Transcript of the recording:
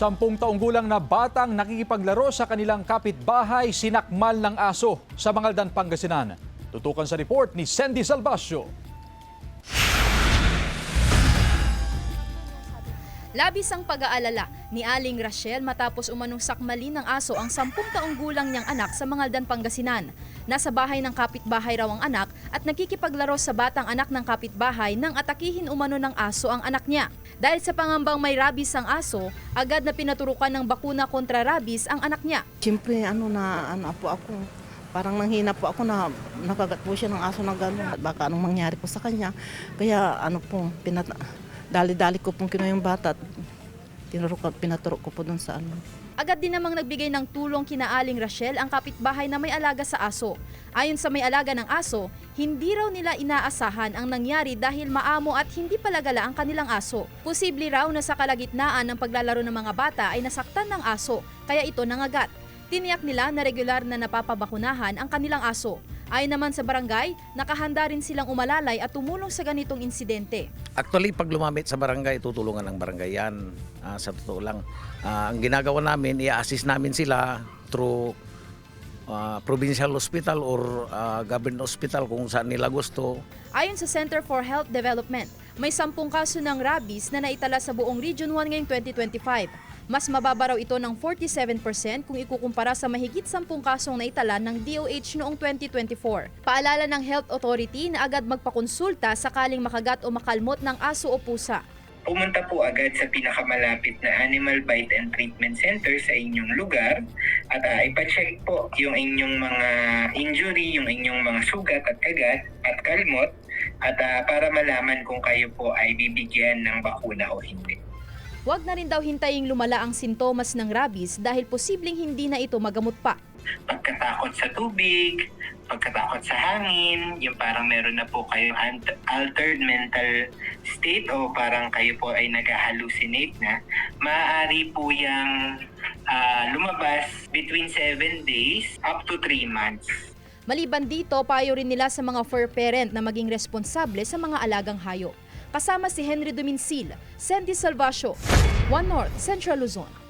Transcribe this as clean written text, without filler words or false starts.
10 taong gulang na batang nakikipaglaro sa kanilang kapitbahay sinakmal ng aso sa Mangaldan, Pangasinan. Tutukan sa report ni Sandy Salvacio. Labis ang pag-aalala ni Aling Rachel matapos umanong sakmalin ng aso ang 10 taong gulang niyang anak sa Mangaldan, Pangasinan. Nasa bahay ng kapitbahay raw ang anak at nakikipaglaro sa batang anak ng kapitbahay nang atakihin umano ng aso ang anak niya. Dahil sa pangambang may rabies ang aso, agad na pinaturukan ng bakuna kontra rabies ang anak niya. Siyempre, po ako, parang nanghina po ako na nakagat po siya ng aso na gano'n. Baka anong mangyari po sa kanya. Kaya dali-dali ko pong kinuha yung bata at pinaturo ko po doon sa Agad din namang nagbigay ng tulong kina Aling Rachel ang kapitbahay na may alaga sa aso. Ayon sa may alaga ng aso, hindi raw nila inaasahan ang nangyari dahil maamo at hindi palagala ang kanilang aso. Posible raw na sa kalagitnaan ng paglalaro ng mga bata ay nasaktan ng aso, kaya ito nangagat. Tiniyak nila na regular na napapabakunahan ang kanilang aso. Ayon naman sa barangay, nakahanda rin silang umalalay at tumulong sa ganitong insidente. Actually, pag lumapit sa barangay, tutulungan ng barangay yan. Sa totoo lang, ang ginagawa namin, i-assist namin sila through provincial hospital or government hospital kung saan nila gusto. Ayon sa Center for Health Development, may 10 kaso ng rabies na naitala sa buong Region 1 ngayong 2025. Mas mababa raw ito ng 47% kung ikukumpara sa mahigit 10 kasong naitala ng DOH noong 2024. Paalala ng Health Authority na agad magpakonsulta sakaling makagat o makalmot ng aso o pusa. Pumunta po agad sa pinakamalapit na Animal Bite and Treatment Center sa inyong lugar at ipacheck po yung inyong mga injury, yung inyong mga sugat at kagat at kalmot at para malaman kung kayo po ay bibigyan ng bakuna o hindi. Huwag na rin daw hintaying lumala ang sintomas ng rabies dahil posibleng hindi na ito magamot pa. Pagkatakot sa tubig, pagkatakot sa hangin, yung parang meron na po kayong altered mental state o parang kayo po ay nag-hallucinate na, maaari po yung lumabas between 7 days up to 3 months. Maliban dito, payo rin nila sa mga fur parent na maging responsable sa mga alagang hayop. Kasama si Henry Dominsil, Sandy Salvacio, One North, Central Luzon.